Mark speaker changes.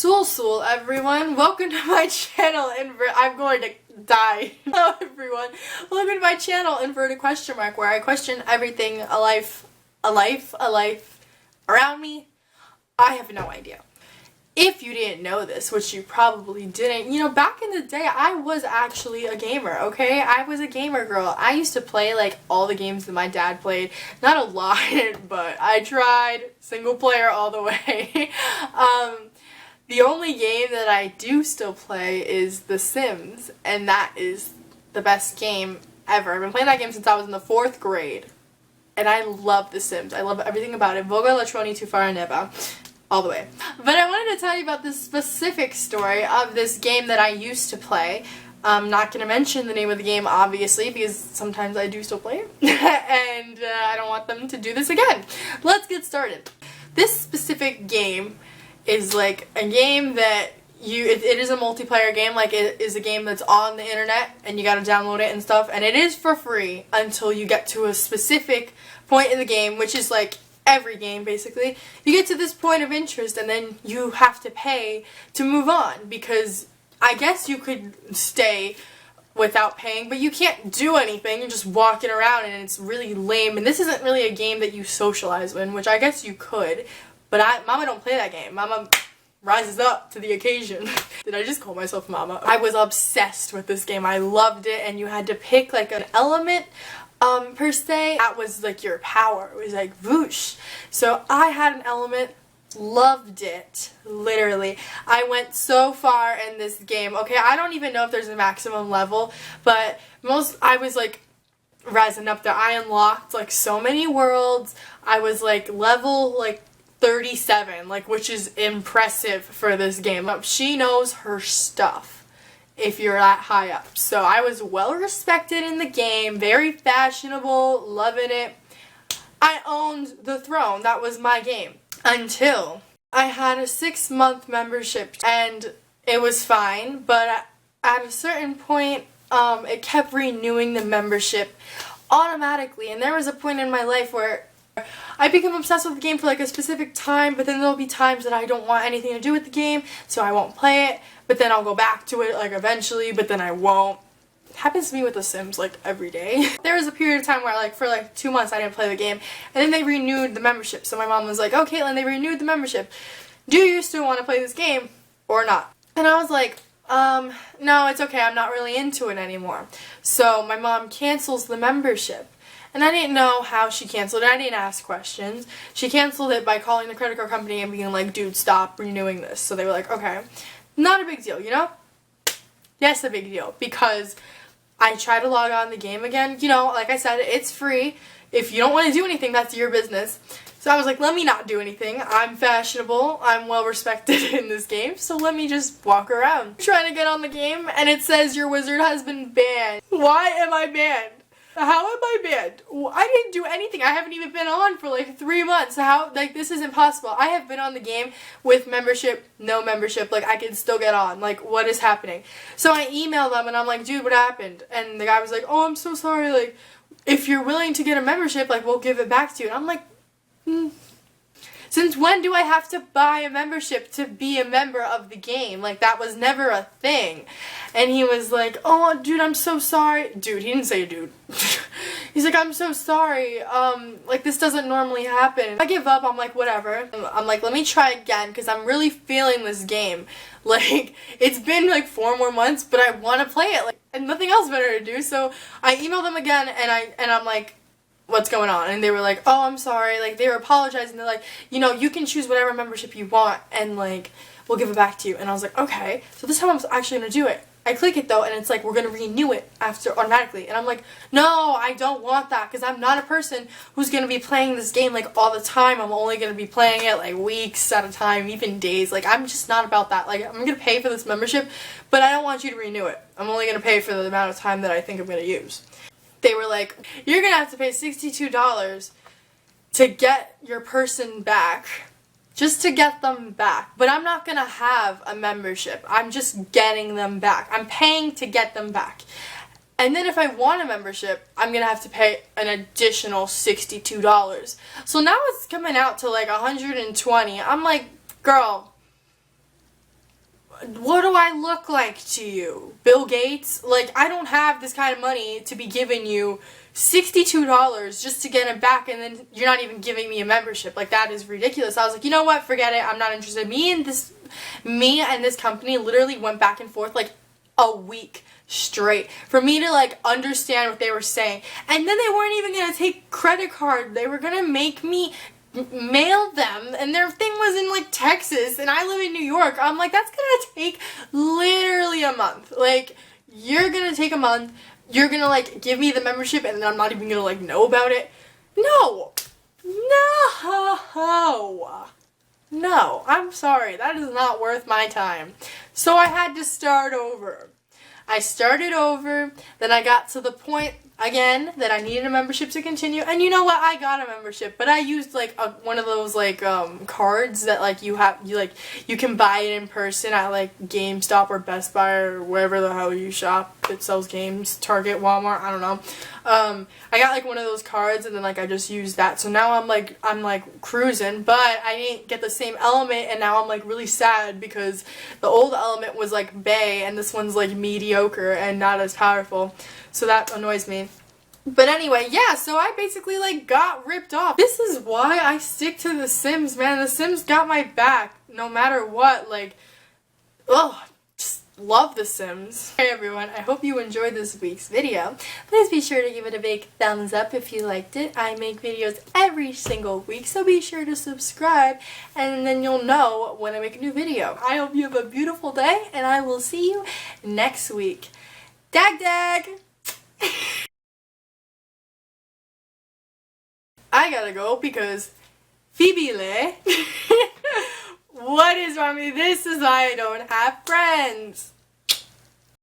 Speaker 1: Sul everyone, welcome to my channel. I'm going to die. Hello everyone, welcome to my channel Inverted Question Mark, where I question everything a life around me. I have no idea. If you didn't know this, which you probably didn't, you know, back in the day I was actually a gamer, okay? I was a gamer girl. I used to play like all the games that my dad played. Not a lot, but I tried. Single player all the way. The only game that I do still play is The Sims, and that is the best game ever. I've been playing that game since I was in the 4th grade, and I love The Sims. I love everything about it. Voga Latroni Tufara Neba. All the way. But I wanted to tell you about this specific story of this game that I used to play. I'm not going to mention the name of the game, obviously, because sometimes I do still play it, and I don't want them to do this again. Let's get started. This specific game is like a game that it is a multiplayer game. Like, it is a game that's on the internet, and you gotta download it and stuff, and it is for free until you get to a specific point in the game, which is like every game basically. You get to this point of interest and then you have to pay to move on, because I guess you could stay without paying, but you can't do anything. You're just walking around and it's really lame, and this isn't really a game that you socialize in, which I guess you could, but Mama don't play that game. Mama rises up to the occasion. Did I just call myself Mama? I was obsessed with this game. I loved it, and you had to pick like an element per se. That was like your power. It was like whoosh. So I had an element, loved it, literally. I went so far in this game. Okay, I don't even know if there's a maximum level, but I was like rising up there. I unlocked like so many worlds. I was like level like 37, like, which is impressive for this game. She knows her stuff if you're that high up. So I was well respected in the game, very fashionable, loving it. I owned the throne. That was my game. Until I had a 6-month membership, and it was fine, but at a certain point, it kept renewing the membership automatically, and there was a point in my life where I become obsessed with the game for like a specific time, but then there'll be times that I don't want anything to do with the game, so I won't play it, but then I'll go back to it like eventually, but then I won't. It happens to me with The Sims like every day. There was a period of time where like for like 2 months I didn't play the game, and then they renewed the membership. So my mom was like, "Oh, Caitlin, they renewed the membership. Do you still want to play this game or not?" And I was like, no, it's okay. I'm not really into it anymore. So my mom cancels the membership. And I didn't know how she canceled it. I didn't ask questions. She canceled it by calling the credit card company and being like, "Dude, stop renewing this." So they were like, "Okay." Not a big deal, you know? Yes, a big deal. Because I tried to log on the game again. You know, like I said, it's free. If you don't want to do anything, that's your business. So I was like, let me not do anything. I'm fashionable. I'm well respected in this game. So let me just walk around. Trying to get on the game, and it says your wizard has been banned. Why am I banned? How am I banned? I didn't do anything. I haven't even been on for like 3 months. How, like, this is impossible. I have been on the game with membership, no membership. Like, I can still get on. Like, what is happening? So I emailed them and I'm like, "Dude, what happened?" And the guy was like, "Oh, I'm so sorry. Like, if you're willing to get a membership, like, we'll give it back to you." And I'm like, Since when do I have to buy a membership to be a member of the game? Like, that was never a thing. And he was like, "Oh, dude, I'm so sorry." Dude, he didn't say dude. He's like, "I'm so sorry. Like, this doesn't normally happen." I give up. I'm like, whatever. I'm like, let me try again, because I'm really feeling this game. Like, it's been like 4 more months, but I want to play it. Like, and nothing else better to do. So I emailed them again, and I'm like, "What's going on?" And they were like, "Oh, I'm sorry." Like, they were apologizing. They're like, "You know, you can choose whatever membership you want, and like, we'll give it back to you." And I was like, okay. So this time I'm actually gonna do it. I click it though, and it's like, we're gonna renew it after automatically. And I'm like, no, I don't want that, because I'm not a person who's gonna be playing this game like all the time. I'm only gonna be playing it like weeks at a time, even days. Like, I'm just not about that. Like, I'm gonna pay for this membership, but I don't want you to renew it. I'm only gonna pay for the amount of time that I think I'm gonna use. They were like, "You're gonna have to pay $62 to get your person back, just to get them back. But I'm not gonna have a membership. I'm just getting them back. I'm paying to get them back. And then if I want a membership, I'm gonna have to pay an additional $62. So now it's coming out to like $120. I'm like, girl, what do I look like to you? Bill Gates? Like, I don't have this kind of money to be giving you $62 just to get it back, and then you're not even giving me a membership. Like, that is ridiculous. I was like, you know what, forget it, I'm not interested. Me and this company literally went back and forth like a week straight for me to like understand what they were saying. And then they weren't even gonna take credit card. They were gonna make me mail them, and their thing was in like Texas and I live in New York. I'm like, that's gonna take literally a month. Like, you're gonna take a month, you're gonna like give me the membership, and then I'm not even gonna like know about it. No, I'm sorry, that is not worth my time. So I had to start over. I started over, then I got to the point again that I needed a membership to continue, and you know what, I got a membership, but I used like one of those like cards that like you can buy it in person at like GameStop or Best Buy or wherever the hell you shop that sells games, Target, Walmart, I don't know. I got like one of those cards, and then like I just used that, so now I'm like cruising, but I didn't get the same element, and now I'm like really sad because the old element was like bae and this one's like mediocre and not as powerful, so that annoys me. But anyway, yeah, so I basically like got ripped off. This is why I stick to The Sims, man. The Sims got my back no matter what. Like, ugh, just love The Sims. Hey everyone, I hope you enjoyed this week's video. Please be sure to give it a big thumbs up if you liked it. I make videos every single week, so be sure to subscribe, and then you'll know when I make a new video. I hope you have a beautiful day, and I will see you next week. Dag dag! I gotta go because Phoebe Le. What is wrong with me? This is why I don't have friends.